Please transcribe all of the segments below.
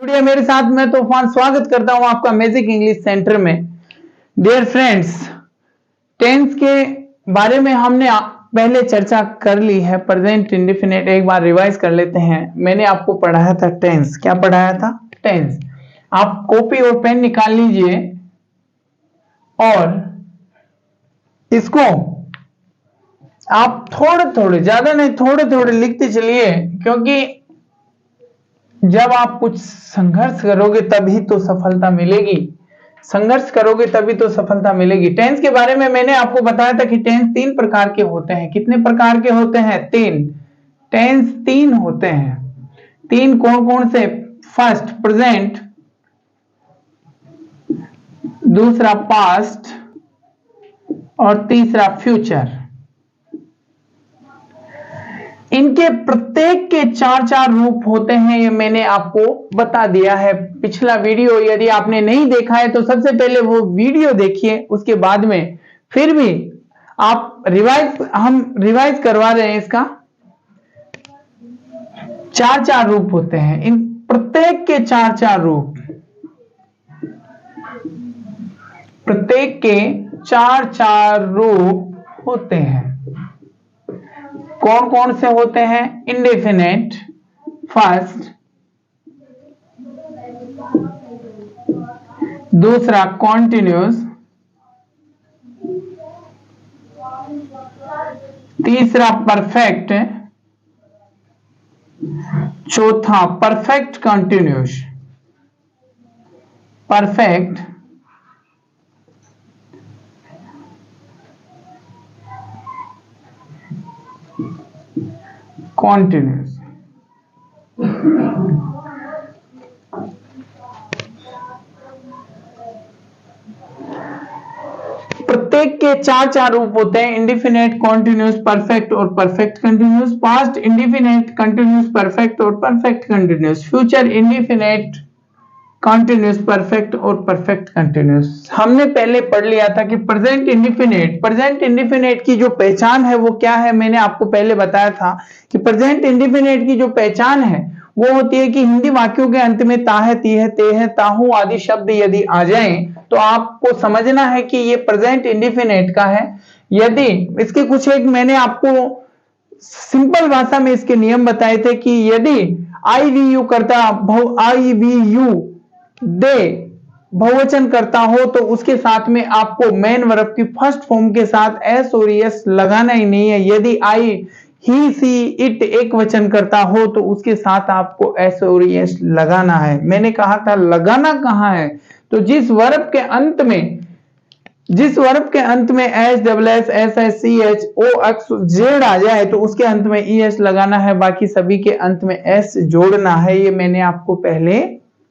Studio मेरे साथ मैं तूफान स्वागत करता हूं आपका मैजिक इंग्लिश सेंटर में। डियर फ्रेंड्स, टेंस के बारे में हमने पहले चर्चा कर ली है। प्रेजेंट इंडेफिनिट एक बार रिवाइज कर लेते हैं। मैंने आपको पढ़ाया था टेंस। क्या पढ़ाया था? टेंस। आप कॉपी और पेन निकाल लीजिए और इसको आप थोड़े थोड़े, ज्यादा नहीं, थोड़े थोड़े लिखते चलिए, क्योंकि जब आप कुछ संघर्ष करोगे तभी तो सफलता मिलेगी। संघर्ष करोगे तभी तो सफलता मिलेगी। टेंस के बारे में मैंने आपको बताया था कि टेंस 3 प्रकार के होते हैं। कितने प्रकार के होते हैं? 3। टेंस 3 होते हैं। 3 कौन कौन से? फर्स्ट प्रेजेंट, दूसरा पास्ट और तीसरा फ्यूचर। इनके प्रत्येक के 4-4 रूप होते हैं, ये मैंने आपको बता दिया है। पिछला वीडियो यदि आपने नहीं देखा है तो सबसे पहले वो वीडियो देखिए, उसके बाद में फिर भी आप हम रिवाइज करवा रहे हैं। इसका 4-4 रूप होते हैं। इन प्रत्येक के 4-4 रूप, प्रत्येक के 4-4 रूप होते हैं। कौन कौन से होते हैं? इंडेफिनेट फर्स्ट, दूसरा कॉन्टिन्यूस, तीसरा परफेक्ट, चौथा परफेक्ट कॉन्टिन्यूस, परफेक्ट, कॉन्टिन्यूस। प्रत्येक के 4-4 रूप होते हैं। इंडेफिनेट, कॉन्टिन्यूस, परफेक्ट और perfect continuous. Past indefinite, continuous, perfect और perfect continuous. Future indefinite, continuous, perfect और परफेक्ट कंटिन्यूस। हमने पहले पढ़ लिया था कि प्रेजेंट इंडेफिनेट, प्रेजेंट इंडेफिनेट की जो पहचान है वो क्या है। मैंने आपको पहले बताया था कि प्रेजेंट इंडेफिनेट की जो पहचान है वो होती है कि हिंदी वाक्यों के अंत में ता है, ती है, ते है, ताहू आदि शब्द यदि आ जाएं तो आपको समझना है कि ये प्रेजेंट इंडेफिनेट का है। यदि इसके कुछ एक मैंने आपको सिंपल भाषा में इसके नियम बताए थे कि यदि आई वी यू करता, आई वी यू दे बहुवचन करता हो तो उसके साथ में आपको मेन वर्ब की फर्स्ट फॉर्म के साथ एस और एस लगाना ही नहीं है। यदि आई, ही, सी, इट एक वचन करता हो तो उसके साथ आपको एस और एस लगाना है। मैंने कहा था लगाना कहां है? तो जिस वर्ब के अंत में S, double S, S S, C H, O X, Z आ जाए तो उसके अंत में ई एस लगाना है। बाकी सभी के अंत में एस जोड़ना है। ये मैंने आपको पहले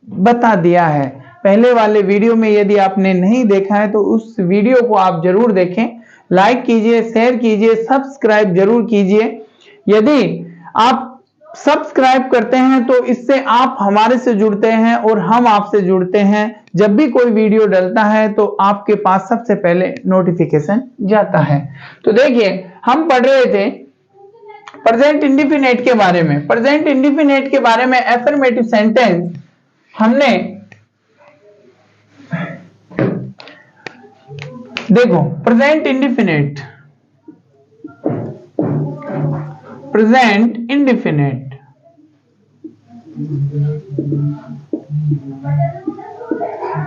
बता दिया है। पहले वाले वीडियो में यदि आपने नहीं देखा है तो उस वीडियो को आप जरूर देखें। लाइक कीजिए, शेयर कीजिए, सब्सक्राइब जरूर कीजिए। यदि आप सब्सक्राइब करते हैं तो इससे आप हमारे से जुड़ते हैं और हम आपसे जुड़ते हैं। जब भी कोई वीडियो डलता है तो आपके पास सबसे पहले नोटिफिकेशन जाता है। तो देखिए, हम पढ़ रहे थे प्रेजेंट इंडेफिनिट के बारे में। प्रेजेंट इंडेफिनिट के बारे में अफर्मेटिव सेंटेंस हमने देखो, present indefinite, present indefinite,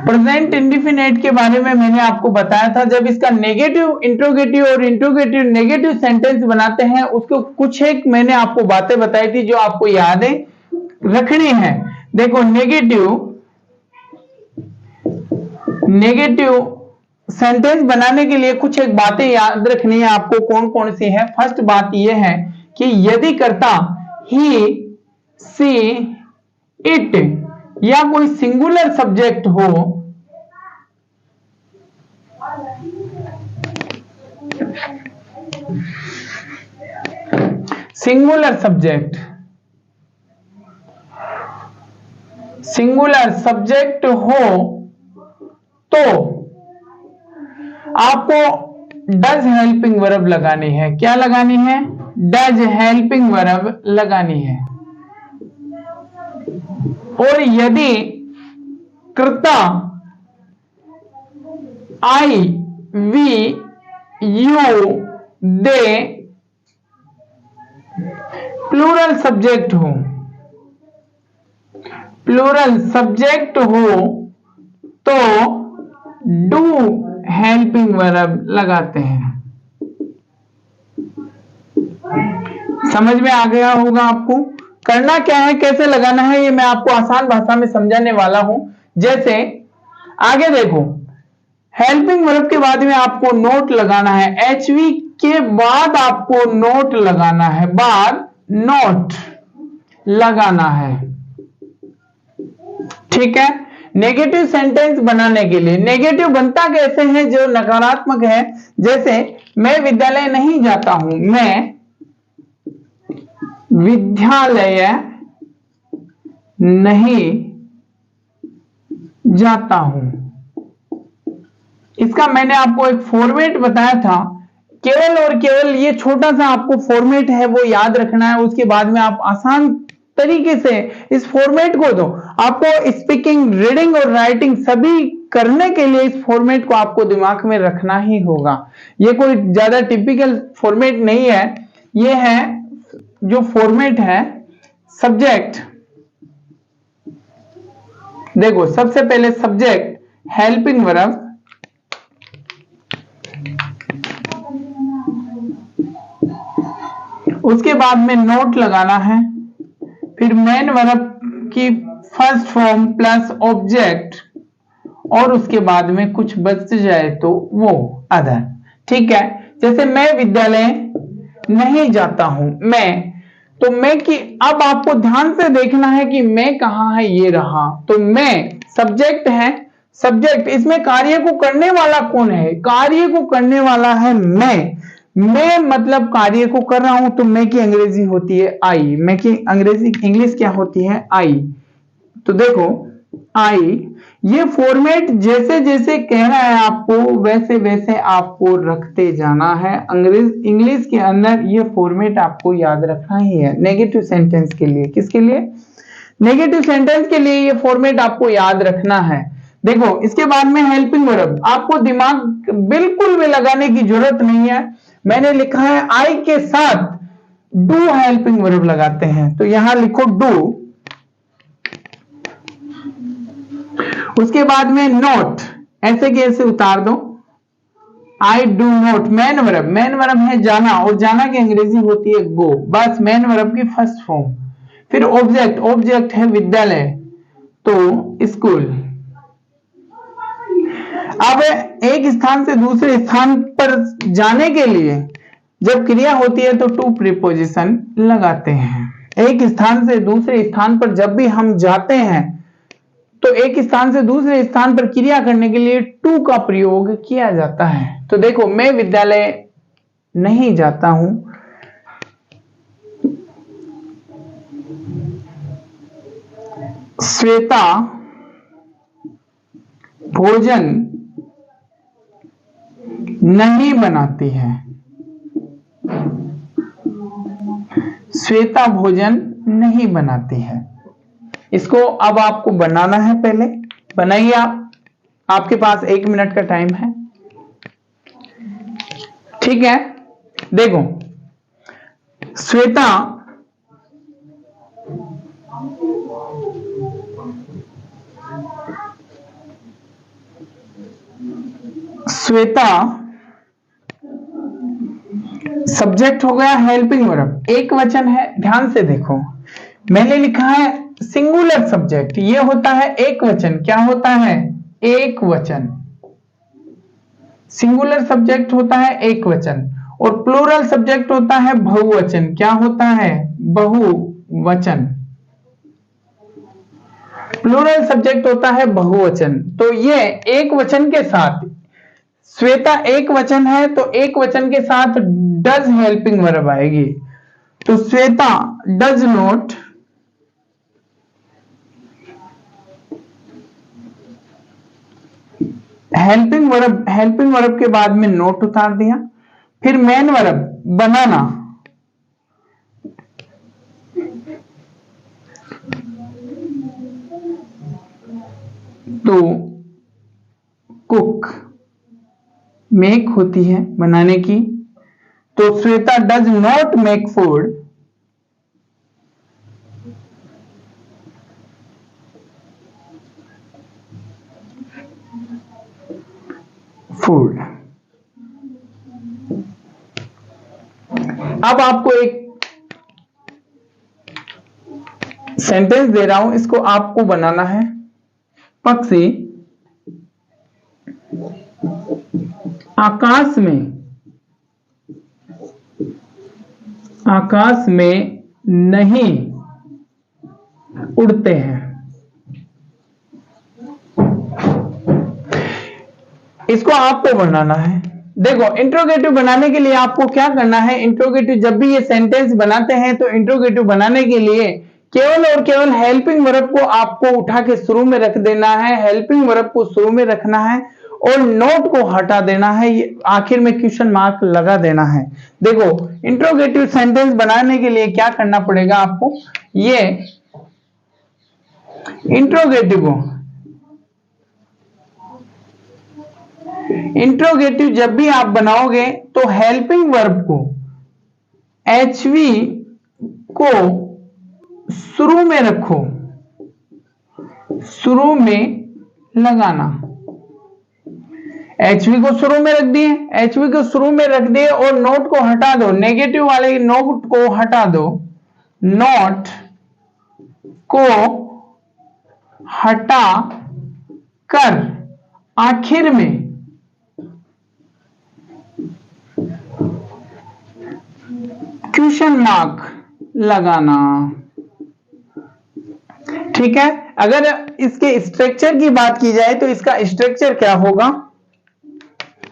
present indefinite के बारे में मैंने आपको बताया था। जब इसका नेगेटिव इंट्रोगेटिव और इंट्रोगेटिव नेगेटिव सेंटेंस बनाते हैं उसको कुछ एक मैंने आपको बातें बताई थी जो आपको यादें रखनी है। देखो, नेगेटिव सेंटेंस बनाने के लिए कुछ एक बातें याद रखनी है आपको। कौन कौन सी है? फर्स्ट बात यह है कि यदि कर्ता ही, सी, इट या कोई सिंगुलर सब्जेक्ट हो, सिंगुलर सब्जेक्ट हो तो आपको डज हेल्पिंग वर्ब लगानी है। क्या लगानी है? डज हेल्पिंग वर्ब लगानी है। और यदि कर्ता I we you they plural subject हो, प्लूरल सब्जेक्ट हो तो डू हेल्पिंग वर्ब लगाते हैं। समझ में आ गया होगा आपको। करना क्या है, कैसे लगाना है, ये मैं आपको आसान भाषा में समझाने वाला हूं। जैसे आगे देखो, हेल्पिंग वर्ब के बाद में आपको नोट लगाना है, एचवी के बाद आपको नोट लगाना है, बाद नोट लगाना है, ठीक है। नेगेटिव सेंटेंस बनाने के लिए, नेगेटिव बनता कैसे है, जो नकारात्मक है, जैसे मैं विद्यालय नहीं जाता हूं, मैं विद्यालय नहीं जाता हूं। इसका मैंने आपको एक फॉर्मेट बताया था, केवल और केवल ये छोटा सा आपको फॉर्मेट है वो याद रखना है। उसके बाद में आप आसान तरीके से इस फॉर्मेट को दो। आपको स्पीकिंग, रीडिंग और राइटिंग सभी करने के लिए इस फॉर्मेट को आपको दिमाग में रखना ही होगा। ये कोई ज्यादा टिपिकल फॉर्मेट नहीं है, ये है जो फॉर्मेट है सब्जेक्ट। देखो सबसे पहले सब्जेक्ट हेल्पिंग वर्ब, उसके बाद में नोट लगाना है, फिर मेन वर्ब की फर्स्ट फॉर्म प्लस ऑब्जेक्ट, और उसके बाद में कुछ बच जाए तो वो अदर, ठीक है। जैसे मैं विद्यालय नहीं जाता हूं, मैं, तो मैं की अब आपको ध्यान से देखना है कि मैं कहां है, ये रहा, तो मैं सब्जेक्ट है, सब्जेक्ट, इसमें कार्य को करने वाला कौन है, कार्य को करने वाला है मैं मतलब कार्य को कर रहा हूं, तो मैं की अंग्रेजी होती है आई, मैं की अंग्रेजी इंग्लिश क्या होती है, आई। तो देखो आई, ये फॉर्मेट जैसे जैसे कह रहा है आपको वैसे वैसे आपको रखते जाना है। अंग्रेज इंग्लिश के अंदर ये फॉर्मेट आपको याद रखना ही है। नेगेटिव सेंटेंस के लिए, किसके लिए, नेगेटिव सेंटेंस के लिए ये फॉर्मेट आपको याद रखना है। देखो इसके बाद में हेल्पिंग वर्ब, आपको दिमाग बिल्कुल भी लगाने की जरूरत नहीं है। मैंने लिखा है आई के साथ डू हेल्पिंग वर्ब लगाते हैं, तो यहां लिखो डू, उसके बाद में नोट, ऐसे के ऐसे उतार दो, I do not. Main verb, main verb है जाना, और जाना की अंग्रेजी होती है गो, बस मेन वर्ब की फर्स्ट फॉर्म। फिर ऑब्जेक्ट, ऑब्जेक्ट है विद्यालय, तो स्कूल। अब एक स्थान से दूसरे स्थान पर जाने के लिए जब क्रिया होती है तो टू प्रीपोजिशन लगाते हैं। एक स्थान से दूसरे स्थान पर जब भी हम जाते हैं तो एक स्थान से दूसरे स्थान पर क्रिया करने के लिए टू का प्रयोग किया जाता है। तो देखो मैं विद्यालय नहीं जाता हूं, श्वेता भोजन नहीं बनाती है, श्वेता भोजन नहीं बनाती है। इसको अब आपको बनाना है, पहले बनाइए आप, आपके पास 1 मिनट का टाइम है, ठीक है। देखो श्वेता सब्जेक्ट हो गया, हेल्पिंग वर्ब एक वचन है, ध्यान से देखो मैंने लिखा है सिंगुलर सब्जेक्ट, ये होता है एक वचन, क्या होता है, एक वचन। सिंगुलर सब्जेक्ट होता है एक वचन, और प्लूरल सब्जेक्ट होता है बहुवचन, क्या होता है, बहुवचन। प्लूरल सब्जेक्ट होता है बहुवचन। तो ये एक वचन के साथ, श्वेता एक वचन है तो एक वचन के साथ डज हेल्पिंग वर्ब आएगी, तो Shweta does not helping verb के बाद में नोट उतार दिया, फिर मेन वर्ब बनाना, तो कुक मेक होती है बनाने की, तो Shweta does not make food. Food. अब आपको एक सेंटेंस दे रहा हूं, इसको आपको बनाना है। पक्षी आकाश में नहीं उड़ते हैं। इसको आपको बनाना है। देखो, इंट्रोगेटिव बनाने के लिए आपको क्या करना है, इंट्रोगेटिव जब भी ये सेंटेंस बनाते हैं तो इंट्रोगेटिव बनाने के लिए केवल और केवल हेल्पिंग वर्ब को आपको उठा के शुरू में रख देना है, हेल्पिंग वर्ब को शुरू में रखना है और नोट को हटा देना है, आखिर में क्वेश्चन मार्क लगा देना है। देखो, इंट्रोगेटिव सेंटेंस बनाने के लिए क्या करना पड़ेगा आपको, ये इंट्रोगेटिव जब भी आप बनाओगे तो हेल्पिंग वर्ब को एचवी को शुरू में रखो, शुरू में लगाना। एचवी को शुरू में रख दिए, एचवी को शुरू में रख दिए और नोट को हटा दो, नेगेटिव वाले नोट को हटा दो, नोट को हटा कर आखिर में क्वेश्चन मार्क लगाना। ठीक है, अगर इसके स्ट्रक्चर की बात की जाए तो इसका स्ट्रक्चर क्या होगा,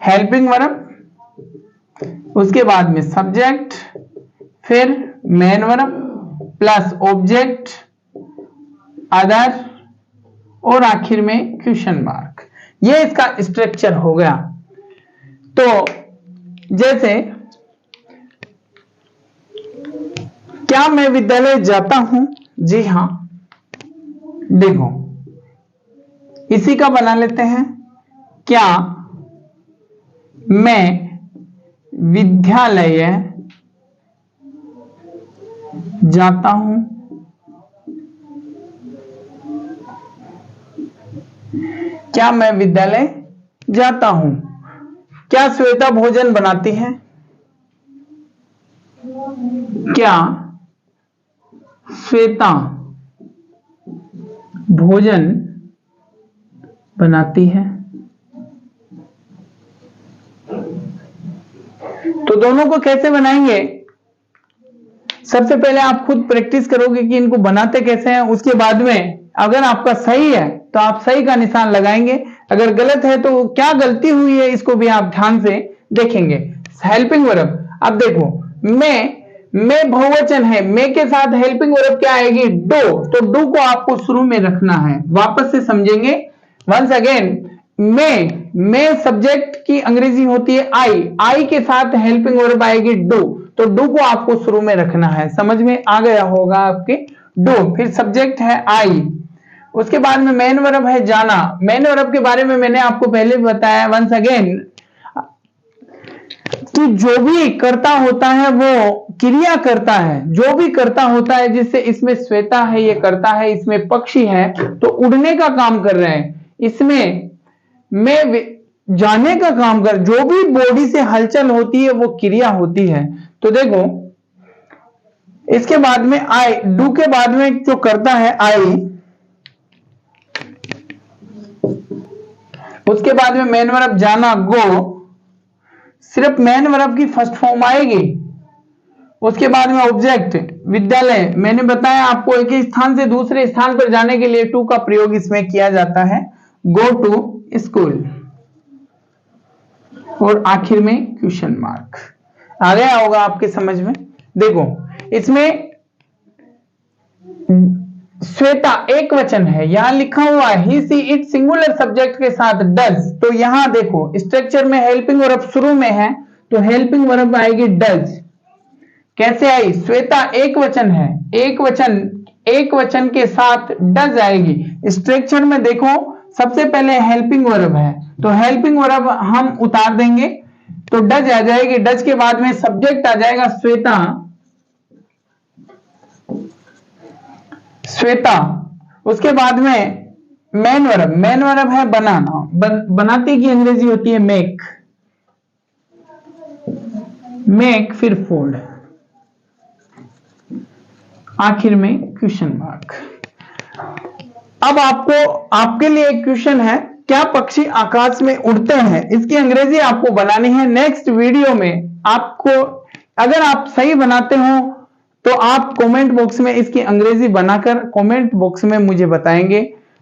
हेल्पिंग वर्ब, उसके बाद में सब्जेक्ट, फिर main verb plus object, other और आखिर में क्वेश्चन मार्क। ये इसका स्ट्रक्चर हो गया। तो जैसे क्या मैं विद्यालय जाता हूं, जी हां, देखो इसी का बना लेते हैं, क्या मैं विद्यालय जाता हूं। क्या मैं विद्यालय जाता हूं। क्या श्वेता भोजन बनाती है, क्या श्वेता भोजन बनाती है। तो दोनों को कैसे बनाएंगे, सबसे पहले आप खुद प्रैक्टिस करोगे कि इनको बनाते कैसे हैं, उसके बाद में अगर आपका सही है तो आप सही का निशान लगाएंगे, अगर गलत है तो क्या गलती हुई है इसको भी आप ध्यान से देखेंगे। हेल्पिंग वर्ब, अब देखो मैं बहुवचन है, मैं के साथ हेल्पिंग वर्ब क्या आएगी, डू, तो डू को आपको शुरू में रखना है। वापस से समझेंगे, वंस अगेन, मैं सब्जेक्ट की अंग्रेजी होती है आई के साथ हेल्पिंग वर्ब आएगी डू, तो डू को आपको शुरू में रखना है। समझ में आ गया होगा आपके, डू, फिर सब्जेक्ट है आई, उसके बाद में मेन वर्ब है जाना। मेन वर्ब के बारे में मैंने आपको पहले भी बताया, वंस अगेन, कि जो भी करता होता है वो क्रिया करता है, जो भी करता होता है, जिससे इसमें श्वेता है ये करता है, इसमें पक्षी है तो उड़ने का काम कर रहे हैं, इसमें मैं जाने का काम कर, जो भी बॉडी से हलचल होती है वो क्रिया होती है। तो देखो इसके बाद में आई, डू के बाद में जो करता है आई, उसके बाद में मेन वर्ब जाना गो, सिर्फ मेन वर्ब की फर्स्ट फॉर्म आएगी, उसके बाद में ऑब्जेक्ट विद्यालय, मैंने बताया आपको एक ही स्थान से दूसरे स्थान पर जाने के लिए टू का प्रयोग इसमें किया जाता है, गो टू स्कूल, और आखिर में क्वेश्चन मार्क। आ गया होगा आपके समझ में। देखो इसमें श्वेता एक वचन है, यहां लिखा हुआ है ही सी इट सिंगुलर सब्जेक्ट के साथ डज, तो यहां देखो स्ट्रक्चर में हेल्पिंग वर्ब शुरू में है तो हेल्पिंग वर्ब आएगी डज। कैसे आई, श्वेता एक वचन है, एक वचन के साथ डज आएगी। स्ट्रक्चर में देखो सबसे पहले हेल्पिंग वर्ब है, तो हेल्पिंग वर्ब हम उतार देंगे, तो डज आ जाएगी। डज के बाद में सब्जेक्ट आ जाएगा श्वेता, श्वेता। उसके बाद में मेन वर्ब, मेन वर्ब है बनाना, बनाते की अंग्रेजी होती है मेक, मेक फिर फूड, आखिर में क्वेश्चन मार्क। अब आपके लिए एक क्वेश्चन है, क्या पक्षी आकाश में उड़ते हैं? इसकी अंग्रेजी आपको बनानी है। नेक्स्ट वीडियो में आपको, अगर आप सही बनाते हो तो आप कमेंट बॉक्स में इसकी अंग्रेजी बनाकर कमेंट बॉक्स में मुझे बताएंगे।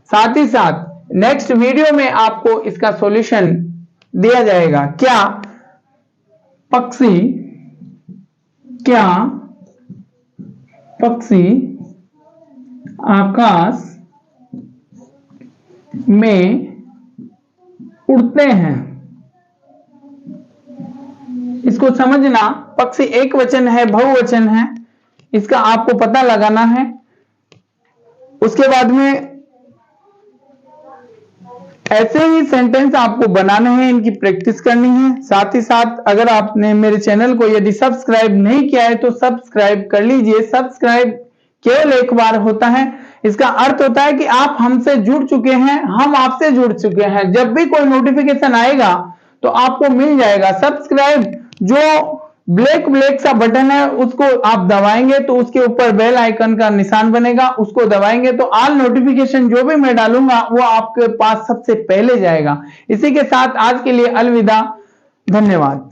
साथ ही साथ नेक्स्ट वीडियो में आपको इसका सॉल्यूशन दिया जाएगा। क्या पक्षी आकाश में उड़ते हैं? इसको समझना, पक्षी एक वचन है, बहुवचन है, इसका आपको पता लगाना है। उसके बाद में ऐसे ही सेंटेंस आपको बनाने हैं, इनकी प्रैक्टिस करनी है। साथ ही साथ अगर आपने मेरे चैनल को यदि सब्सक्राइब नहीं किया है तो सब्सक्राइब कर लीजिए। सब्सक्राइब केवल एक बार होता है, इसका अर्थ होता है कि आप हमसे जुड़ चुके हैं, हम आपसे जुड़ चुके हैं। जब भी कोई नोटिफिकेशन आएगा तो आपको मिल जाएगा। सब्सक्राइब जो ब्लैक सा बटन है उसको आप दबाएंगे तो उसके ऊपर बेल आइकन का निशान बनेगा, उसको दबाएंगे तो ऑल नोटिफिकेशन जो भी मैं डालूंगा वो आपके पास सबसे पहले जाएगा। इसी के साथ आज के लिए अलविदा, धन्यवाद।